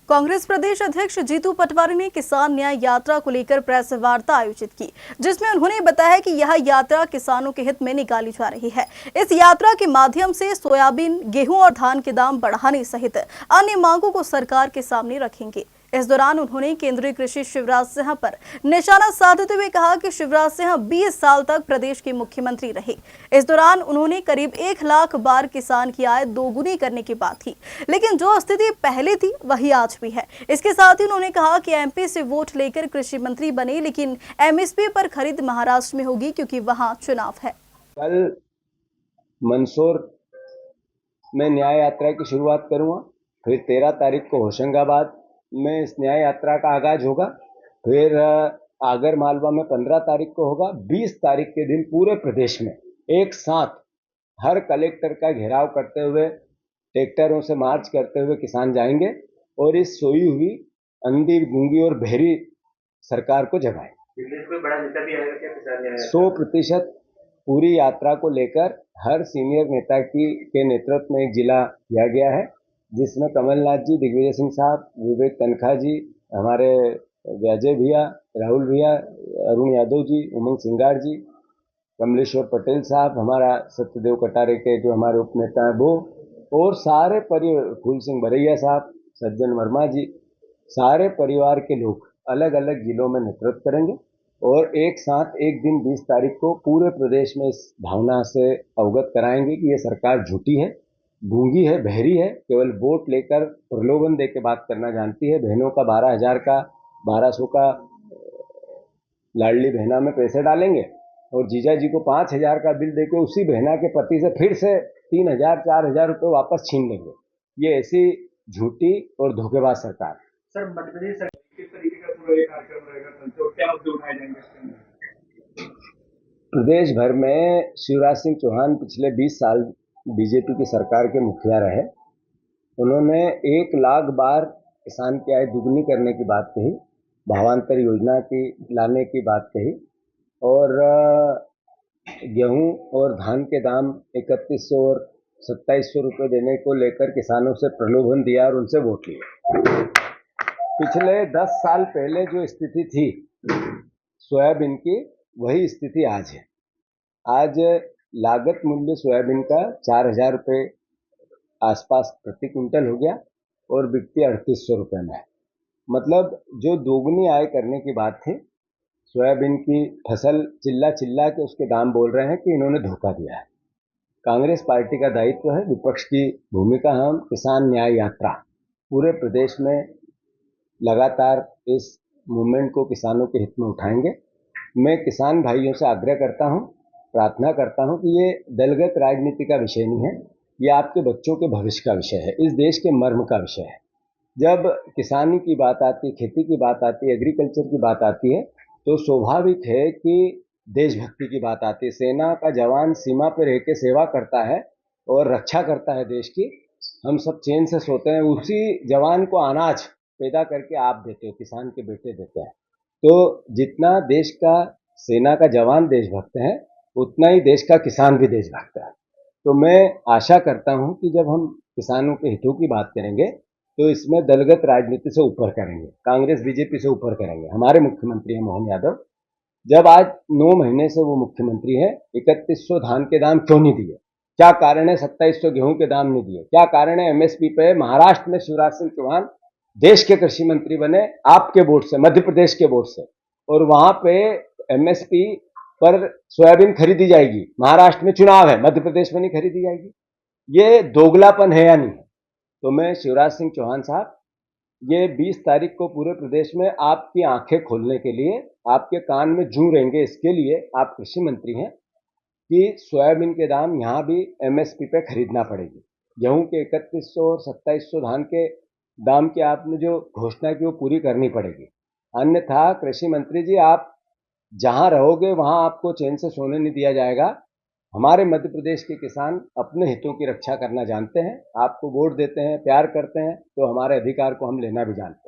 कांग्रेस प्रदेश अध्यक्ष जीतू पटवारी ने किसान न्याय यात्रा को लेकर प्रेस वार्ता आयोजित की, जिसमें उन्होंने बताया कि यह यात्रा किसानों के हित में निकाली जा रही है। इस यात्रा के माध्यम से सोयाबीन, गेहूं और धान के दाम बढ़ाने सहित अन्य मांगों को सरकार के सामने रखेंगे। इस दौरान उन्होंने केंद्रीय कृषि शिवराज सिंह पर निशाना साधते हुए कहा कि शिवराज सिंह 20 साल तक प्रदेश के मुख्यमंत्री रहे। इस दौरान उन्होंने करीब 1 लाख बार किसान की आय दोगुनी करने की बात की, लेकिन जो स्थिति पहले थी वही आज भी है। इसके साथ ही उन्होंने कहा कि एमपी से वोट लेकर कृषि मंत्री बने, लेकिन एमएसपी पर खरीद महाराष्ट्र में होगी क्योंकि वहां चुनाव है। कल मंदसौर में न्याय यात्रा की शुरुआत करूंगा, फिर 13 तारीख को होशंगाबाद में इस न्याय यात्रा का आगाज होगा, फिर आगर मालवा में 15 तारीख को होगा। 20 तारीख के दिन पूरे प्रदेश में एक साथ हर कलेक्टर का घेराव करते हुए, ट्रैक्टरों से मार्च करते हुए किसान जाएंगे और इस सोई हुई अंधी, गूंगी और बहरी सरकार को जगाएंगे। 100% पूरी यात्रा को लेकर हर सीनियर नेता के नेतृत्व में एक जिला किया गया है, जिसमें कमलनाथ जी, दिग्विजय सिंह साहब, विवेक तनखा जी, हमारे अजय भैया, राहुल भैया, अरुण यादव जी, उमंग सिंगार जी, कमलेश्वर पटेल साहब, हमारा सत्यदेव कटारे के जो हमारे उपनेता हैं वो, और सारे परिवार, फूल सिंह बरैया साहब, सज्जन वर्मा जी, सारे परिवार के लोग अलग अलग जिलों में नेतृत्व करेंगे और एक साथ एक दिन 20 तारीख को पूरे प्रदेश में इस भावना से अवगत कराएंगे कि ये सरकार झूठी है, गूंगी है, बहरी है, केवल वोट लेकर प्रलोभन दे के बात करना जानती है। बहनों का 12,000 का 1200 का लाडली बहना में पैसे डालेंगे और जीजा जी को 5,000 का बिल देके उसी बहना के पति से फिर से 3,000 4,000 रुपये वापस छीन लेंगे। ये ऐसी झूठी और धोखेबाज सरकार। सर, मध्य प्रदेश सरकार किस तरीके का पूरा कार्यक्रम रहेगा, तो क्या मुद्दे उठाए जाएंगे? प्रदेश भर में शिवराज सिंह चौहान पिछले 20 साल बीजेपी की सरकार के मुखिया रहे। उन्होंने 1 लाख बार किसान की आय दुगनी करने की बात कही, भावांतर योजना की लाने की बात कही और गेहूं और धान के दाम 3100 और 2700 रुपये देने को लेकर किसानों से प्रलोभन दिया और उनसे वोट लिया। पिछले 10 साल पहले जो स्थिति थी सोयाबीन की, वही स्थिति आज है। आज लागत मूल्य सोयाबीन का 4,000 रुपये आसपास प्रति क्विंटल हो गया और बिकती 3,800 रुपये में। मतलब जो दोगुनी आय करने की बात थी, सोयाबीन की फसल चिल्ला चिल्ला के उसके दाम बोल रहे हैं कि इन्होंने धोखा दिया है। कांग्रेस पार्टी का दायित्व है, विपक्ष की भूमिका। हम किसान न्याय यात्रा पूरे प्रदेश में लगातार इस मूवमेंट को किसानों के हित में उठाएंगे। मैं किसान भाइयों से आग्रह करता हूं, प्रार्थना करता हूं कि ये दलगत राजनीति का विषय नहीं है, ये आपके बच्चों के भविष्य का विषय है, इस देश के मर्म का विषय है। जब किसानी की बात आती, खेती की बात आती, एग्रीकल्चर की बात आती है, तो स्वाभाविक है कि देशभक्ति की बात आती है। सेना का जवान सीमा पर रह के सेवा करता है और रक्षा करता है देश की। हम सब चैन से सोते हैं, उसी जवान को अनाज पैदा करके आप देते हो, किसान के बेटे देते हैं। तो जितना देश का सेना का जवान देशभक्त है, उतना ही देश का किसान भी देशभक्त है। तो मैं आशा करता हूं कि जब हम किसानों के हितों की बात करेंगे तो इसमें दलगत राजनीति से ऊपर करेंगे, कांग्रेस बीजेपी से ऊपर करेंगे। हमारे मुख्यमंत्री हैं मोहन यादव, जब आज 9 महीने से वो मुख्यमंत्री है, 3100 धान के दाम क्यों नहीं दिए? क्या कारण है 2700 गेहूं के दाम नहीं दिए? क्या कारण है एमएसपी पे महाराष्ट्र में शिवराज सिंह चौहान देश के कृषि मंत्री बने आपके वोट से, मध्य प्रदेश के वोट से, और वहां पे एमएसपी पर सोयाबीन खरीदी जाएगी। महाराष्ट्र में चुनाव है, मध्य प्रदेश में नहीं खरीदी जाएगी। ये दोगलापन है या नहीं? तो मैं शिवराज सिंह चौहान साहब, ये 20 तारीख को पूरे प्रदेश में आपकी आंखें खोलने के लिए, आपके कान में जूं रहेंगे इसके लिए, आप कृषि मंत्री हैं, कि सोयाबीन के दाम यहाँ भी एमएसपी पे खरीदना पड़ेगी। गेहूं के 3100 और 2700 धान के दाम की आपने जो घोषणा की वो पूरी करनी पड़ेगी। अन्यथा कृषि मंत्री जी, आप जहां रहोगे वहां आपको चैन से सोने नहीं दिया जाएगा। हमारे मध्य प्रदेश के किसान अपने हितों की रक्षा करना जानते हैं, आपको वोट देते हैं, प्यार करते हैं, तो हमारे अधिकार को हम लेना भी जानते हैं।